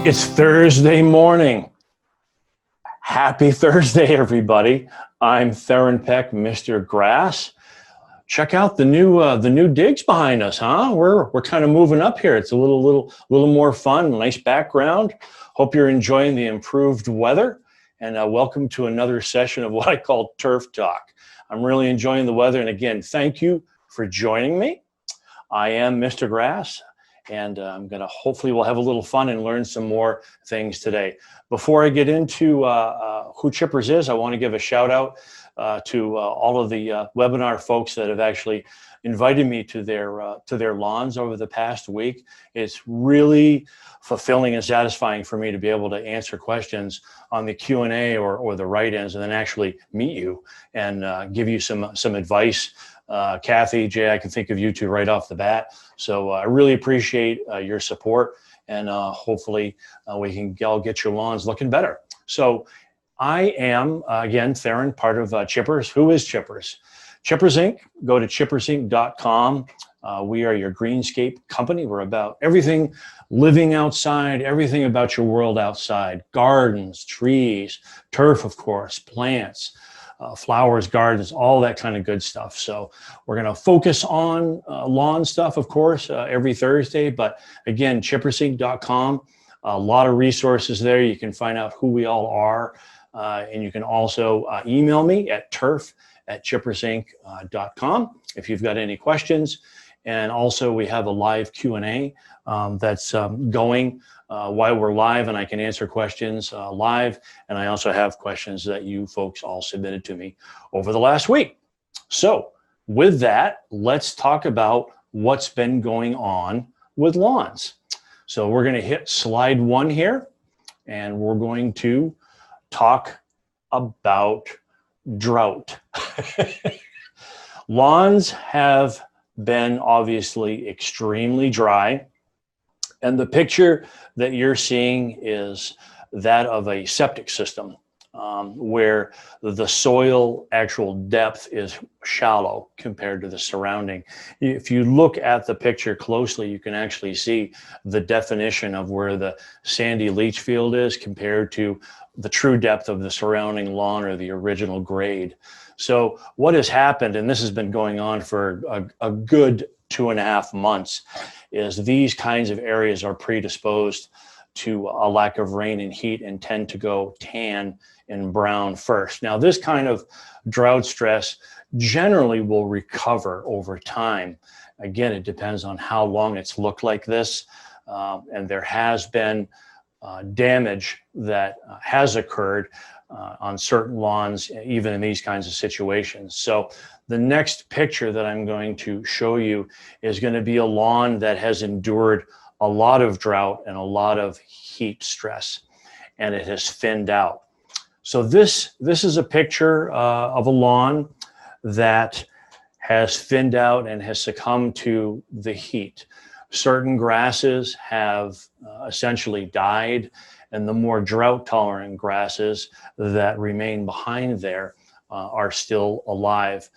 It's Thursday morning. Happy Thursday, everybody. I'm Theron Peck, Mr. Grass. Check out the new digs behind us, huh? We're kind of moving up here. It's a little more fun. Nice background. Hope you're enjoying the improved weather. And welcome to another session of what I call Turf Talk. I'm really enjoying the weather. And again, thank you for joining me. I am Mr. Grass. And I'm going to hopefully we'll have a little fun and learn some more things today. Before I get into who Chippers is, I want to give a shout out to all of the webinar folks that have actually invited me to their lawns over the past week. It's really fulfilling and satisfying for me to be able to answer questions on the Q&A or the write-ins, and then actually meet you and give you some advice. Kathy, Jay, I can think of you two right off the bat. So I really appreciate your support, and hopefully we can all get your lawns looking better. So I am, again, Theron, part of Chippers. Who is Chippers? Chippers Inc. Go to chippersinc.com. We are your greenscape company. We're about everything living outside, everything about your world outside, gardens, trees, turf, of course, plants, flowers, gardens, all that kind of good stuff. So we're going to focus on lawn stuff, of course, every Thursday. But again, chippersinc.com, a lot of resources there. You can find out who we all are. And you can also email me at turf@chippersinc.com if you've got any questions. And also we have a live Q&A that's going while we're live, and I can answer questions live. And I also have questions that you folks all submitted to me over the last week. So with that, let's talk about what's been going on with lawns. So we're going to hit slide 1 here, and we're going to talk about drought. Lawns have been obviously extremely dry. And the picture that you're seeing is that of a septic system where the soil actual depth is shallow compared to the surrounding. If you look at the picture closely, you can actually see the definition of where the sandy leach field is compared to the true depth of the surrounding lawn or the original grade. So what has happened, and this has been going on for a good 2.5 months, is these kinds of areas are predisposed to a lack of rain and heat and tend to go tan and brown first. Now, this kind of drought stress generally will recover over time. Again, it depends on how long it's looked like this. And there has been damage that has occurred on certain lawns, even in these kinds of situations. So the next picture that I'm going to show you is going to be a lawn that has endured a lot of drought and a lot of heat stress, and it has thinned out. So this is a picture of a lawn that has thinned out and has succumbed to the heat. Certain grasses have essentially died, and the more drought tolerant grasses that remain behind there are still alive.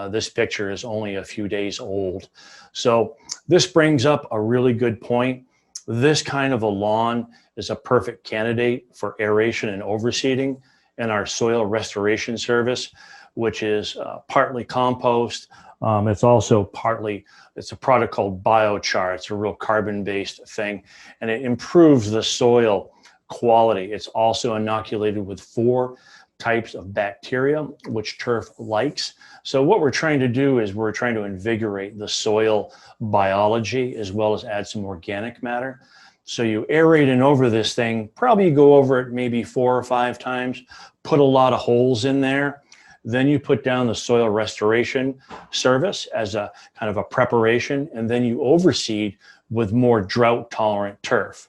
This picture is only a few days old. So this brings up a really good point. This kind of a lawn is a perfect candidate for aeration and overseeding in our soil restoration service, which is partly compost. It's also partly, it's a product called biochar. It's a real carbon-based thing, and it improves the soil quality. It's also inoculated with 4 types of bacteria, which turf likes. So what we're trying to do is we're trying to invigorate the soil biology as well as add some organic matter. So you aerate and over this thing, probably go over it maybe 4 or 5 times, put a lot of holes in there. Then you put down the soil restoration service as a kind of a preparation, and then you overseed with more drought tolerant turf.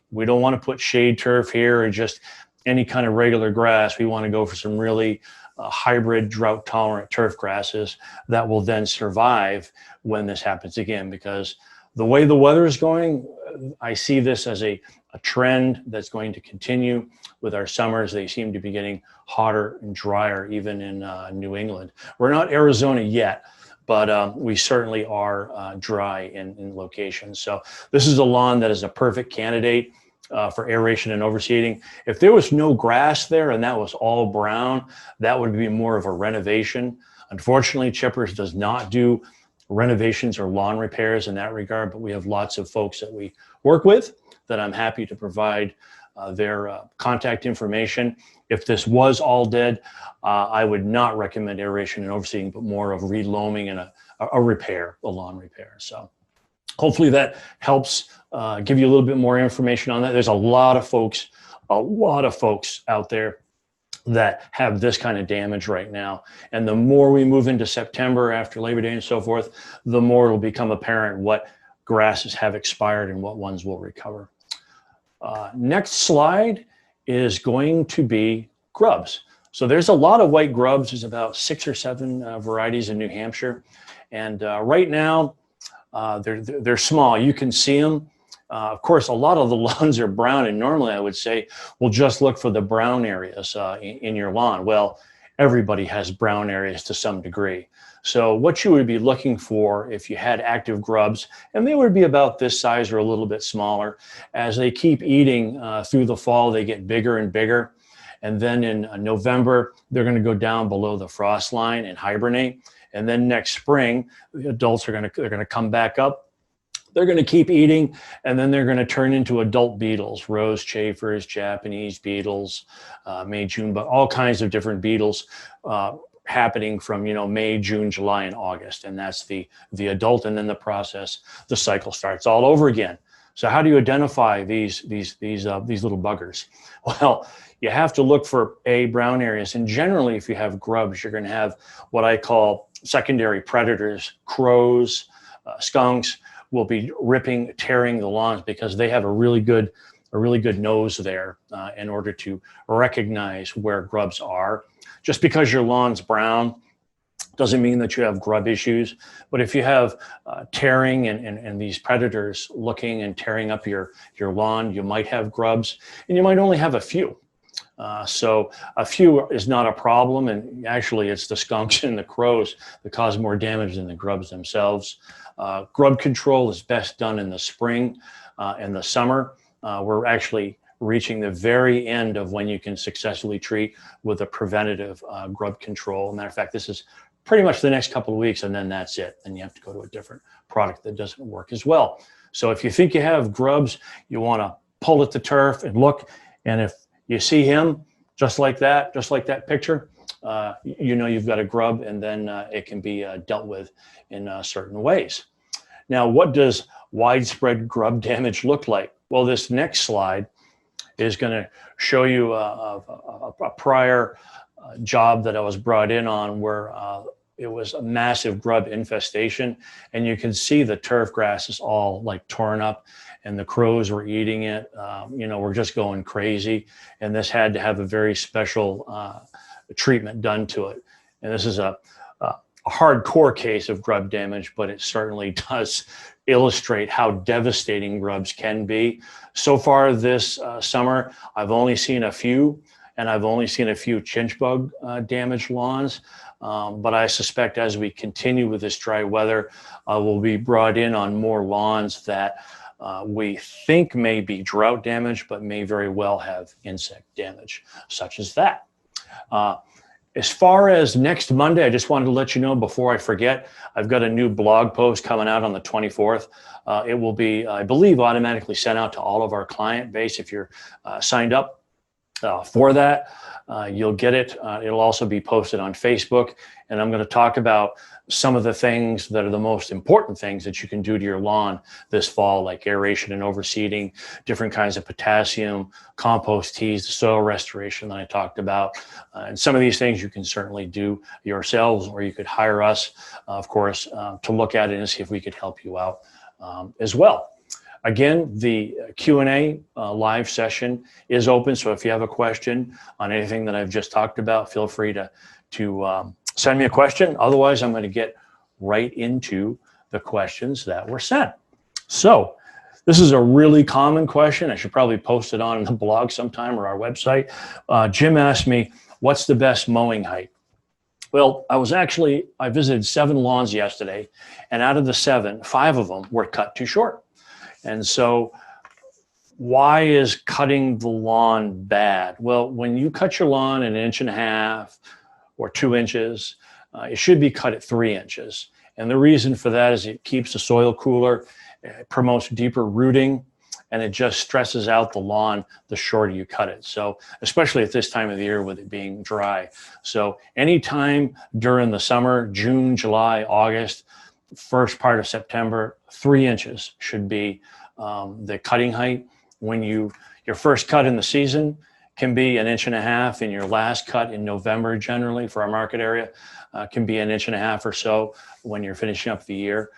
We don't want to put shade turf here or just any kind of regular grass. We want to go for some really hybrid drought tolerant turf grasses that will then survive when this happens again, because the way the weather is going, I see this as a trend that's going to continue with our summers. They seem to be getting hotter and drier, even in New England. We're not Arizona yet, but we certainly are dry in locations. So this is a lawn that is a perfect candidate for aeration and overseeding. If there was no grass there and that was all brown, that would be more of a renovation. Unfortunately, Chippers does not do renovations or lawn repairs in that regard, but we have lots of folks that we work with that I'm happy to provide their contact information. If this was all dead, I would not recommend aeration and overseeding, but more of reloaming and a repair, a lawn repair. So hopefully that helps give you a little bit more information on that. There's a lot of folks out there that have this kind of damage right now. And the more we move into September after Labor Day and so forth, the more it'll become apparent what grasses have expired and what ones will recover. Next slide is going to be grubs. So there's a lot of white grubs. There's about 6 or 7 varieties in New Hampshire. And right now, they're small. You can see them. Of course, a lot of the lawns are brown, and normally I would say, well, just look for the brown areas in your lawn. Well, everybody has brown areas to some degree. So what you would be looking for if you had active grubs, and they would be about this size or a little bit smaller, as they keep eating through the fall, they get bigger and bigger. And then in November, they're going to go down below the frost line and hibernate. And then next spring, the adults are going to come back up. They're going to keep eating, and then they're going to turn into adult beetles, rose chafers, Japanese beetles, May, June, but all kinds of different beetles happening from, May, June, July, and August. And that's the adult, and then the cycle starts all over again. So how do you identify these little buggers? Well, you have to look for brown areas. And generally, if you have grubs, you're going to have what I call secondary predators. Crows, skunks will be tearing the lawns because they have a really good nose there in order to recognize where grubs are. Just because your lawn's brown doesn't mean that you have grub issues. But if you have tearing and these predators looking and tearing up your lawn, you might have grubs, and you might only have a few. So a few is not a problem, and actually it's the skunks and the crows that cause more damage than the grubs themselves. Grub control is best done in the spring and the summer. We're actually reaching the very end of when you can successfully treat with a preventative grub control. As a matter of fact, this is pretty much the next couple of weeks, and then that's it. Then you have to go to a different product that doesn't work as well. So if you think you have grubs, you want to pull at the turf and look, and if you see him just like that picture, you've got a grub, and then it can be dealt with in certain ways. Now, what does widespread grub damage look like? Well, this next slide is going to show you a prior job that I was brought in on where it was a massive grub infestation, and you can see the turf grass is all like torn up, and the crows were eating it. We're just going crazy, and this had to have a very special treatment done to it. And this is a hardcore case of grub damage, but it certainly does illustrate how devastating grubs can be. So far this summer, I've only seen a few, and I've only seen a few chinch bug damaged lawns. But I suspect as we continue with this dry weather, we'll be brought in on more lawns that we think may be drought damage, but may very well have insect damage, such as that. As far as next Monday, I just wanted to let you know before I forget, I've got a new blog post coming out on the 24th. It will be, I believe, automatically sent out to all of our client base. If you're signed up for that, you'll get it. It'll also be posted on Facebook. And I'm going to talk about some of the things that are the most important things that you can do to your lawn this fall, like aeration and overseeding, different kinds of potassium, compost teas, the soil restoration that I talked about. And some of these things you can certainly do yourselves, or you could hire us, of course, to look at it and see if we could help you out as well. Again, the Q&A live session is open. So if you have a question on anything that I've just talked about, feel free to send me a question. Otherwise, I'm going to get right into the questions that were sent. So this is a really common question. I should probably post it on the blog sometime or our website. Jim asked me, what's the best mowing height? Well, I visited 7 lawns yesterday, and out of the 7, 5 of them were cut too short. And so Why is cutting the lawn bad? Well, when you cut your lawn 1.5 inches or 2 inches, it should be cut at 3 inches. And the reason for that is it keeps the soil cooler, it promotes deeper rooting, and it just stresses out the lawn the shorter you cut it. So especially at this time of the year with it being dry. So anytime during the summer, June, July, August, first part of September, 3 inches should be the cutting height. When your first cut in the season can be 1.5 inches, and your last cut in November generally for our market area can be 1.5 inches or so when you're finishing up the year.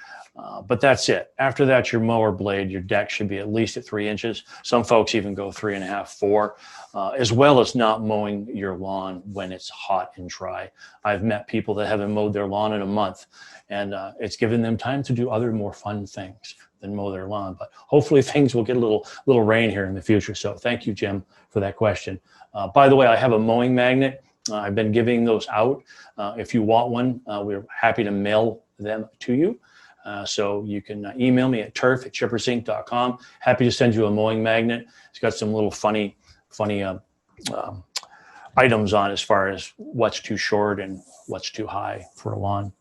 But that's it. After that, your mower blade, your deck should be at least at 3 inches. Some folks even go 3.5, 4, as well as not mowing your lawn when it's hot and dry. I've met people that haven't mowed their lawn in a month, and it's given them time to do other more fun things than mow their lawn. But hopefully things will get a little rain here in the future. So thank you, Jim, for that question. By the way, I have a mowing magnet. I've been giving those out. If you want one, we're happy to mail them to you. So you can email me at turf@chippersinc.com. Happy to send you a mowing magnet. It's got some little funny items on as far as what's too short and what's too high for a lawn.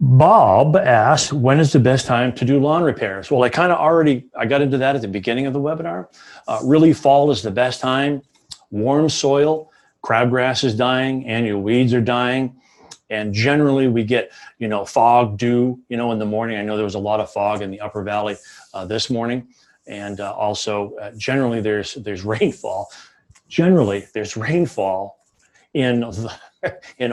Bob asked, when is the best time to do lawn repairs? Well, I got into that at the beginning of the webinar. Really, fall is the best time. Warm soil, crabgrass is dying, annual weeds are dying. And generally we get, fog, dew, in the morning. I know there was a lot of fog in the Upper Valley this morning. And also generally there's rainfall. Generally there's rainfall in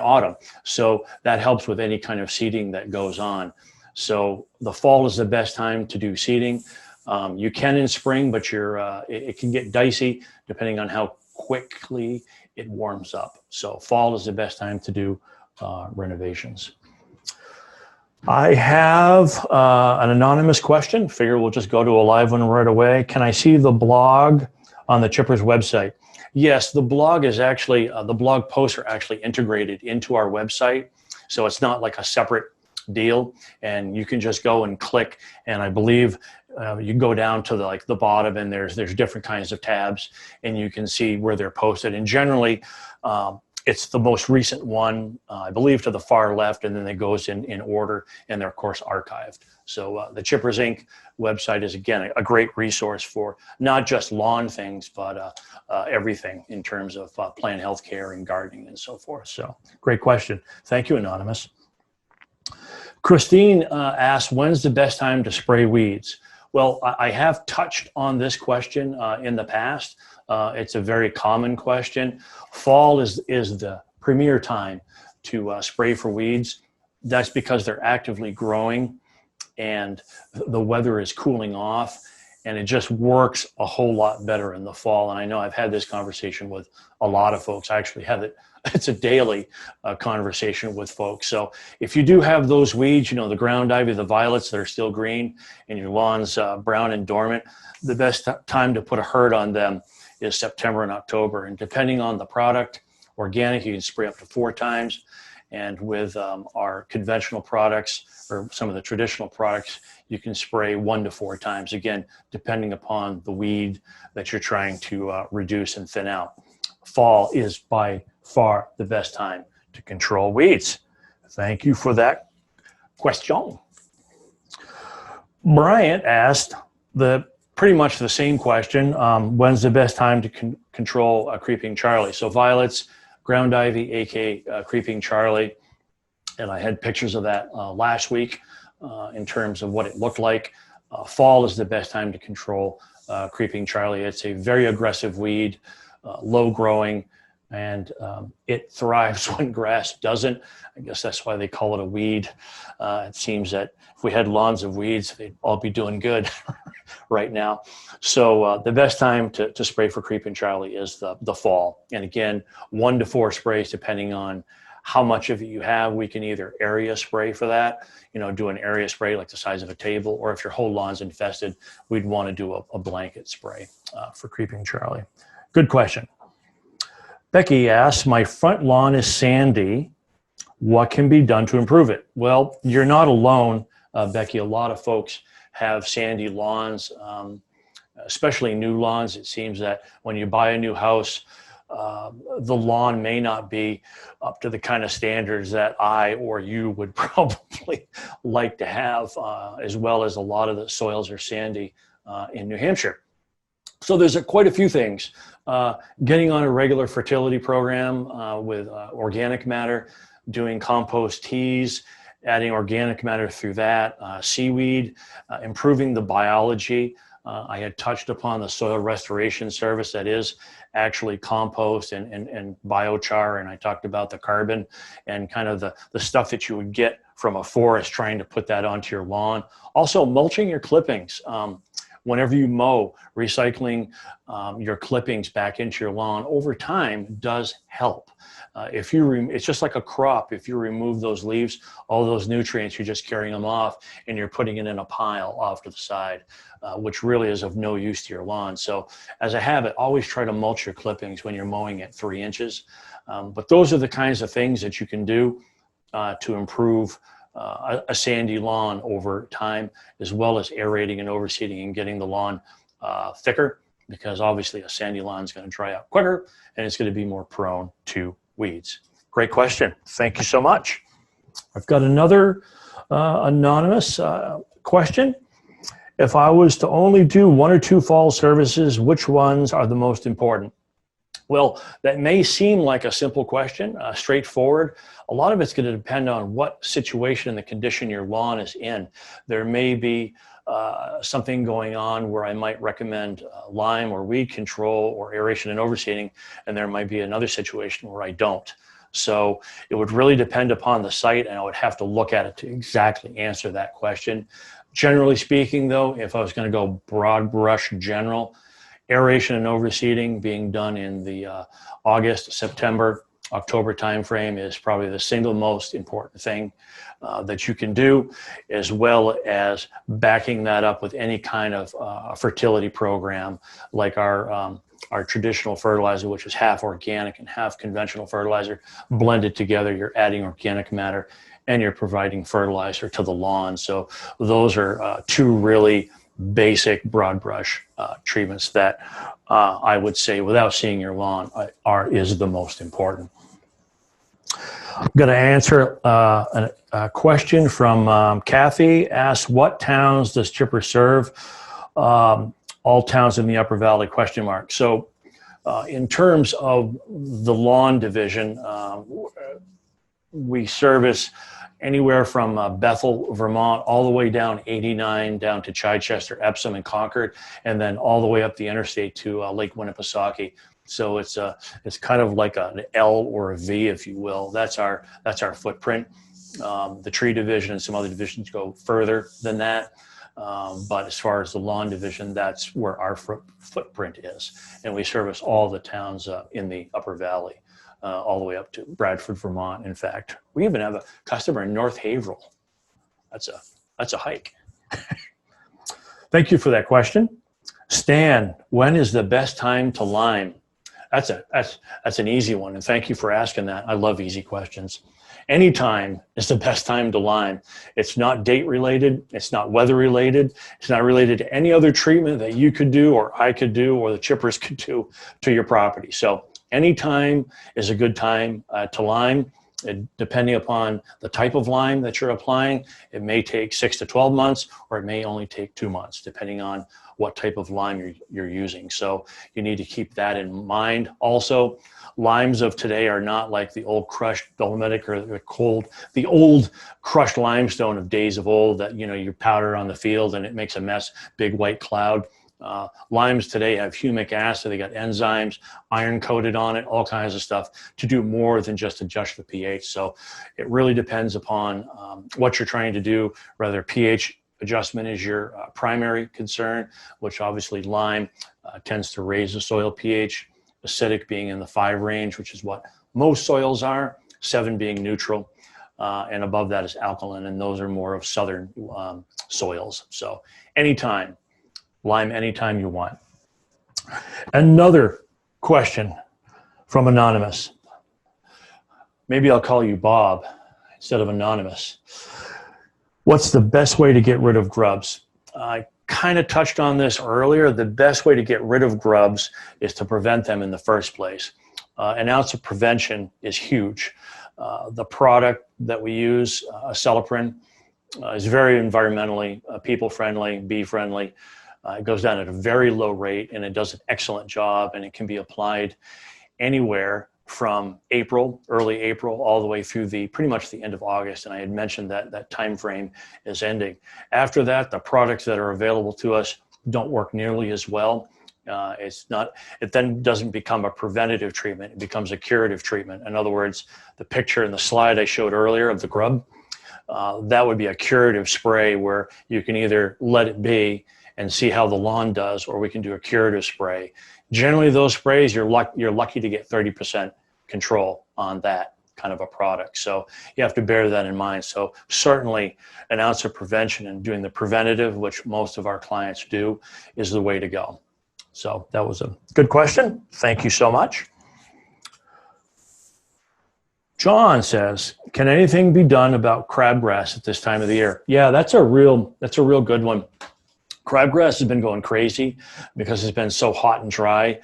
autumn. So that helps with any kind of seeding that goes on. So the fall is the best time to do seeding. You can in spring, but it can get dicey depending on how quickly it warms up. So fall is the best time to do renovations. I have an anonymous question. Figure we'll just go to a live one right away. Can I see the blog on the Chippers website? Yes, the blog is actually, the blog posts are actually integrated into our website. So it's not like a separate deal, and you can just go and click, and I believe you go down to the bottom, and there's different kinds of tabs, and you can see where they're posted. And generally, it's the most recent one, I believe, to the far left, and then it goes in order, and they're, of course, archived. So the Chippers Inc. website is, again, a great resource for not just lawn things, but everything in terms of plant health care and gardening and so forth. So great question. Thank you, Anonymous. Christine asked, when's the best time to spray weeds? Well, I have touched on this question in the past. It's a very common question. Fall is the premier time to spray for weeds. That's because they're actively growing and the weather is cooling off, and it just works a whole lot better in the fall. And I know I've had this conversation with a lot of folks. I actually have it's a daily conversation with folks. So if you do have those weeds, the ground ivy, the violets that are still green, and your lawn's brown and dormant, the best time to put a hurt on them is September and October. And depending on the product, organic, you can spray up to 4 times. And with our conventional products or some of the traditional products, you can spray 1 to 4 times, again, depending upon the weed that you're trying to reduce and thin out. Fall is by far the best time to control weeds. Thank you for that question. Bryant asked pretty much the same question. When's the best time to control Creeping Charlie? So violets, ground ivy, aka Creeping Charlie, and I had pictures of that last week in terms of what it looked like. Fall is the best time to control Creeping Charlie. It's a very aggressive weed, low growing, and it thrives when grass doesn't. I guess that's why they call it a weed. It seems that if we had lawns of weeds, they'd all be doing good right now. So the best time to spray for Creeping Charlie is the fall. And again, 1 to 4 sprays depending on how much of it you have. We can either area spray for that, do an area spray like the size of a table, or if your whole lawn's infested, we'd want to do a blanket spray for Creeping Charlie. Good question. Becky asks, my front lawn is sandy. What can be done to improve it? Well, you're not alone, Becky. A lot of folks have sandy lawns, especially new lawns. It seems that when you buy a new house, the lawn may not be up to the kind of standards that I or you would probably like to have, as well as a lot of the soils are sandy in New Hampshire. So there's quite a few things. Getting on a regular fertility program with organic matter, doing compost teas, adding organic matter through that, seaweed, improving the biology. I had touched upon the soil restoration service that is actually compost and biochar, and I talked about the carbon and kind of the stuff that you would get from a forest, trying to put that onto your lawn. Also, mulching your clippings. Whenever you mow, recycling your clippings back into your lawn over time does help. It's just like a crop. If you remove those leaves, all those nutrients, you're just carrying them off and you're putting it in a pile off to the side, which really is of no use to your lawn. So as a habit, always try to mulch your clippings when you're mowing at 3 inches. But those are the kinds of things that you can do to improve a sandy lawn over time, as well as aerating and overseeding and getting the lawn thicker, because obviously a sandy lawn is going to dry out quicker and it's going to be more prone to weeds. Great question. Thank you so much. I've got another anonymous question. If I was to only do 1 or 2 fall services, which ones are the most important? Well, that may seem like a simple question, straightforward. A lot of it's going to depend on what situation and the condition your lawn is in. There may be something going on where I might recommend lime or weed control or aeration and overseeding, and there might be another situation where I don't. So it would really depend upon the site, and I would have to look at it to exactly answer that question. Generally speaking, though, if I was going to go broad brush general, aeration and overseeding being done in the August, September, October timeframe is probably the single most important thing that you can do, as well as backing that up with any kind of fertility program, like our traditional fertilizer, which is half organic and half conventional fertilizer, blended together. You're adding organic matter and you're providing fertilizer to the lawn. So those are 2 really basic broad brush treatments that I would say, without seeing your lawn, is the most important. I'm going to answer a question from Kathy. Asks, what towns does Chipper serve? All towns in the Upper Valley, ? So in terms of the lawn division, we service anywhere from Bethel, Vermont, all the way down 89, down to Chichester, Epsom, and Concord, and then all the way up the interstate to Lake Winnipesaukee. So it's kind of like an L or a V, if you will. That's our footprint. The tree division and some other divisions go further than that. But as far as the lawn division, that's where our footprint is. And we service all the towns in the Upper Valley, all the way up to Bradford, Vermont. In fact, we even have a customer in North Haverhill. That's a hike. Thank you for that question. Stan, when is the best time to lime? That's an easy one, and thank you for asking that. I love easy questions. Anytime is the best time to lime. It's not date related. It's not weather related. It's not related to any other treatment that you could do or I could do or the chippers could do to your property. So anytime is a good time to lime. Depending upon the type of lime that you're applying, it may take 6 to 12 months, or it may only take 2 months, depending on what type of lime you're using. So you need to keep that in mind. Also, limes of today are not like the old crushed dolomitic or the old crushed limestone of days of old that, you powder on the field and it makes a mess, big white cloud. Limes today have humic acid, they got enzymes, iron coated on it, all kinds of stuff to do more than just adjust the pH. So it really depends upon what you're trying to do, whether pH adjustment is your primary concern, which obviously lime tends to raise the soil pH, acidic being in the 5 range, which is what most soils are, 7 being neutral, and above that is alkaline, and those are more of southern soils. So anytime. Lime anytime you want. Another question from Anonymous. Maybe I'll call you Bob instead of Anonymous. What's the best way to get rid of grubs? I kind of touched on this earlier. The best way to get rid of grubs is to prevent them in the first place. An ounce of prevention is huge. The product that we use, Acelepryn, is very environmentally people-friendly, bee-friendly. It goes down at a very low rate, and it does an excellent job, and it can be applied anywhere from early April, all the way through pretty much the end of August. And I had mentioned that time frame is ending. After that, the products that are available to us don't work nearly as well. It then doesn't become a preventative treatment. It becomes a curative treatment. In other words, the picture in the slide I showed earlier of the grub, that would be a curative spray where you can either let it be and see how the lawn does, or we can do a curative spray. Generally, those sprays, you're lucky to get 30% control on that kind of a product. So you have to bear that in mind. So certainly an ounce of prevention and doing the preventative, which most of our clients do, is the way to go. So that was a good question. Thank you so much. John says, can anything be done about crabgrass at this time of the year? Yeah, that's a real good one. Crabgrass has been going crazy because it's been so hot and dry.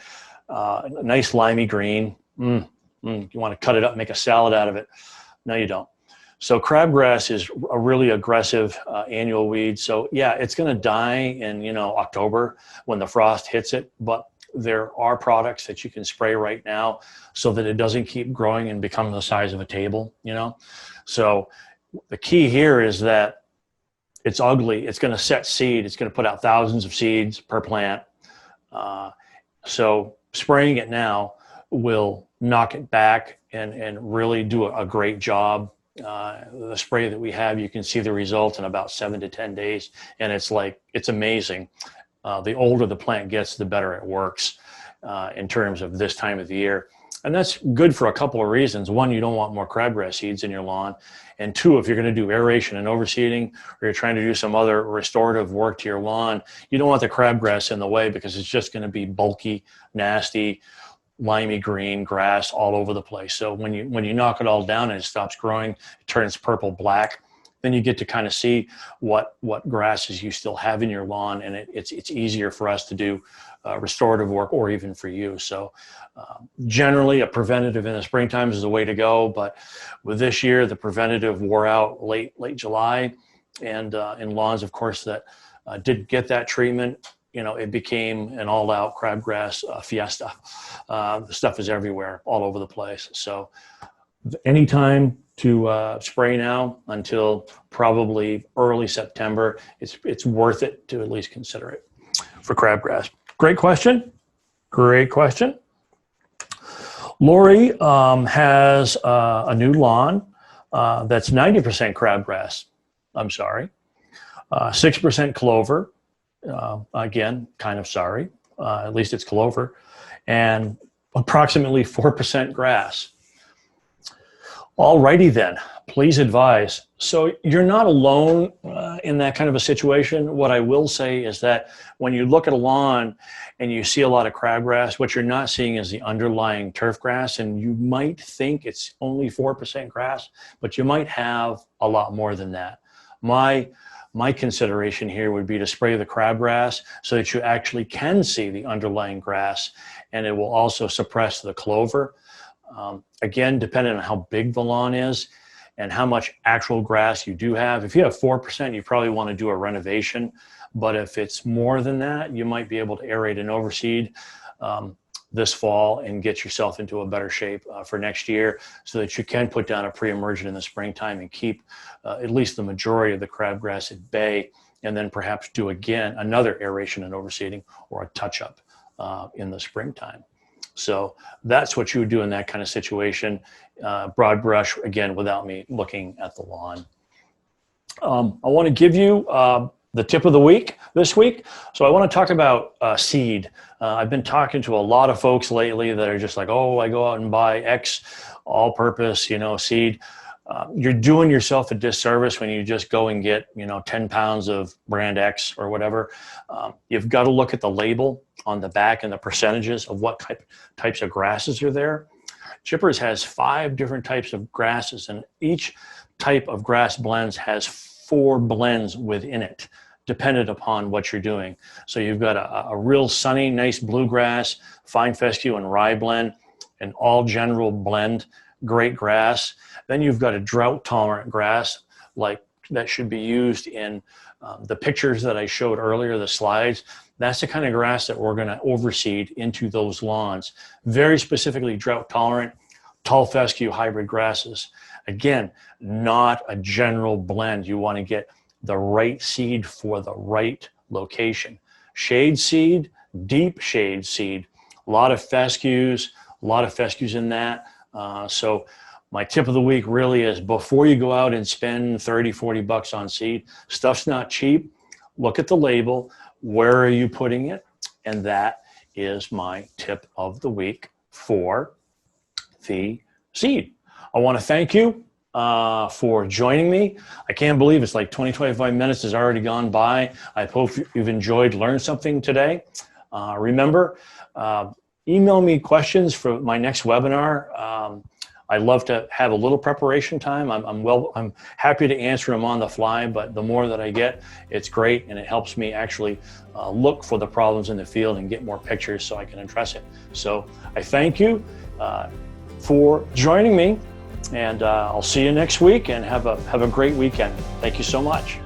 Nice limey green. You want to cut it up, make a salad out of it. No, you don't. So crabgrass is a really aggressive annual weed. So yeah, it's going to die in October when the frost hits it. But there are products that you can spray right now so that it doesn't keep growing and become the size of a table. So the key here is that it's ugly. It's going to set seed. It's going to put out thousands of seeds per plant. So spraying it now will knock it back and really do a great job. The spray that we have, you can see the results in about 7 to 10 days. And it's amazing. The older the plant gets, the better it works in terms of this time of the year. And that's good for a couple of reasons. One, you don't want more crabgrass seeds in your lawn. And two, if you're going to do aeration and overseeding, or you're trying to do some other restorative work to your lawn, you don't want the crabgrass in the way because it's just going to be bulky, nasty, limey green grass all over the place. So when you knock it all down and it stops growing, it turns purple black, then you get to kind of see what grasses you still have in your lawn, and it's easier for us to do restorative work, or even for you. So generally a preventative in the springtime is the way to go, but with this year the preventative wore out late July, and in lawns, of course, that didn't get that treatment, it became an all-out crabgrass fiesta. The stuff is everywhere, all over the place. So anytime to spray now until probably early September, it's worth it to at least consider it for crabgrass. Great question. Great question. Lori has a new lawn that's 90% crabgrass. I'm sorry. 6% clover. Again, kind of sorry. At least it's clover. And approximately 4% grass. Alrighty then, please advise. So you're not alone in that kind of a situation. What I will say is that when you look at a lawn and you see a lot of crabgrass, what you're not seeing is the underlying turf grass, and you might think it's only 4% grass, but you might have a lot more than that. My consideration here would be to spray the crabgrass so that you actually can see the underlying grass, and it will also suppress the clover. Again, depending on how big the lawn is and how much actual grass you do have. If you have 4%, you probably want to do a renovation. But if it's more than that, you might be able to aerate and overseed this fall and get yourself into a better shape for next year, so that you can put down a pre-emergent in the springtime and keep at least the majority of the crabgrass at bay, and then perhaps do again another aeration and overseeding or a touch-up in the springtime. So that's what you would do in that kind of situation. Broad brush, again, without me looking at the lawn. I want to give you the tip of the week this week. So I want to talk about seed. I've been talking to a lot of folks lately that are just like, oh, I go out and buy X all-purpose, seed. You're doing yourself a disservice when you just go and get, 10 pounds of brand X or whatever. You've got to look at the label on the back and the percentages of what types of grasses are there. Chippers has 5 different types of grasses, and each type of grass blends has 4 blends within it dependent upon what you're doing. So you've got a real sunny, nice bluegrass, fine fescue and rye blend, an all general blend, great grass. Then you've got a drought tolerant grass like that should be used in the pictures that I showed earlier, the slides. That's the kind of grass that we're going to overseed into those lawns. Very specifically drought tolerant, tall fescue hybrid grasses. Again, not a general blend. You want to get the right seed for the right location. Shade seed, deep shade seed, a lot of fescues in that. So my tip of the week really is before you go out and spend 30, 40 bucks on seed, stuff's not cheap. Look at the label. Where are you putting it? And that is my tip of the week for the seed. I want to thank you for joining me. I can't believe it's like 20, 25 minutes has already gone by. I hope you've enjoyed, learned something today. Remember, email me questions for my next webinar. I love to have a little preparation time. I'm happy to answer them on the fly, but the more that I get, it's great, and it helps me actually look for the problems in the field and get more pictures so I can address it. So I thank you for joining me, and I'll see you next week, and have a great weekend. Thank you so much.